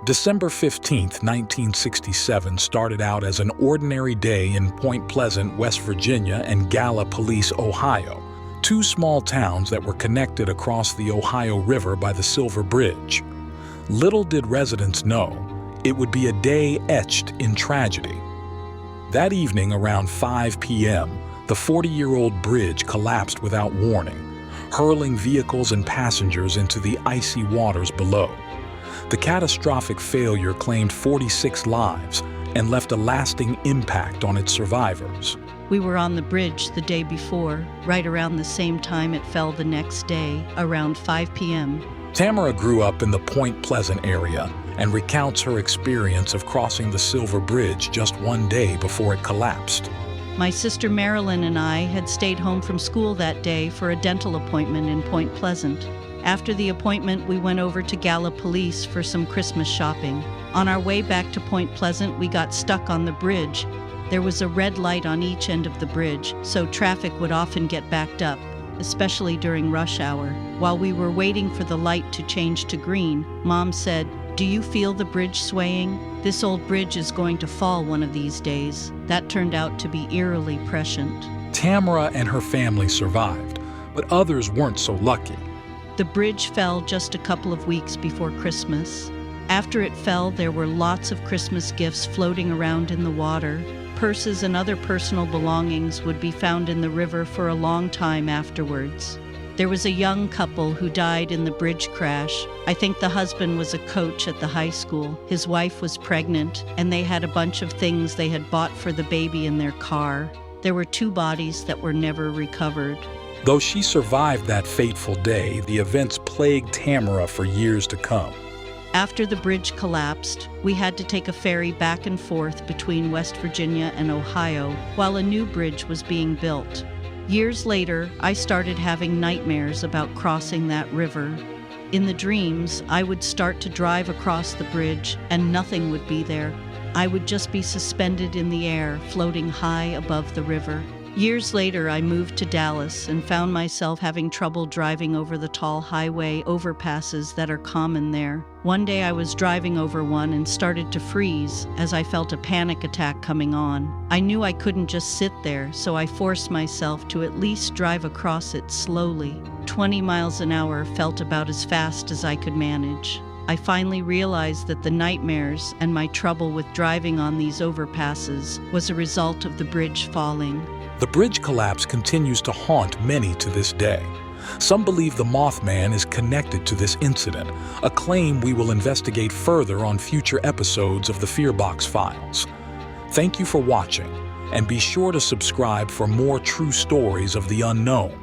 December 15, 1967 started out as an ordinary day in Point Pleasant, West Virginia and Gallipolis, Ohio, two small towns that were connected across the Ohio River by the Silver Bridge. Little did residents know, it would be a day etched in tragedy. That evening around 5 p.m., the 40-year-old bridge collapsed without warning, hurling vehicles and passengers into the icy waters below. The catastrophic failure claimed 46 lives and left a lasting impact on its survivors. We were on the bridge the day before, right around the same time it fell the next day, around 5 p.m. Tamara grew up in the Point Pleasant area and recounts her experience of crossing the Silver Bridge just one day before it collapsed. My sister Marilyn and I had stayed home from school that day for a dental appointment in Point Pleasant. After the appointment, we went over to Gallipolis for some Christmas shopping. On our way back to Point Pleasant, we got stuck on the bridge. There was a red light on each end of the bridge, so traffic would often get backed up, especially during rush hour. While we were waiting for the light to change to green, Mom said, "Do you feel the bridge swaying? This old bridge is going to fall one of these days." That turned out to be eerily prescient. Tamara and her family survived, but others weren't so lucky. The bridge fell just a couple of weeks before Christmas. After it fell, there were lots of Christmas gifts floating around in the water. Purses and other personal belongings would be found in the river for a long time afterwards. There was a young couple who died in the bridge crash. I think the husband was a coach at the high school. His wife was pregnant, and they had a bunch of things they had bought for the baby in their car. There were two bodies that were never recovered. Though she survived that fateful day, the events plagued Tamara for years to come. After the bridge collapsed, we had to take a ferry back and forth between West Virginia and Ohio while a new bridge was being built. Years later, I started having nightmares about crossing that river. In the dreams, I would start to drive across the bridge and nothing would be there. I would just be suspended in the air, floating high above the river. Years later, I moved to Dallas and found myself having trouble driving over the tall highway overpasses that are common there. One day I was driving over one and started to freeze as I felt a panic attack coming on. I knew I couldn't just sit there, so I forced myself to at least drive across it slowly. 20 miles an hour felt about as fast as I could manage. I finally realized that the nightmares and my trouble with driving on these overpasses was a result of the bridge falling. The bridge collapse continues to haunt many to this day. Some believe the Mothman is connected to this incident, a claim we will investigate further on future episodes of the Fearbox Files. Thank you for watching, and be sure to subscribe for more true stories of the unknown.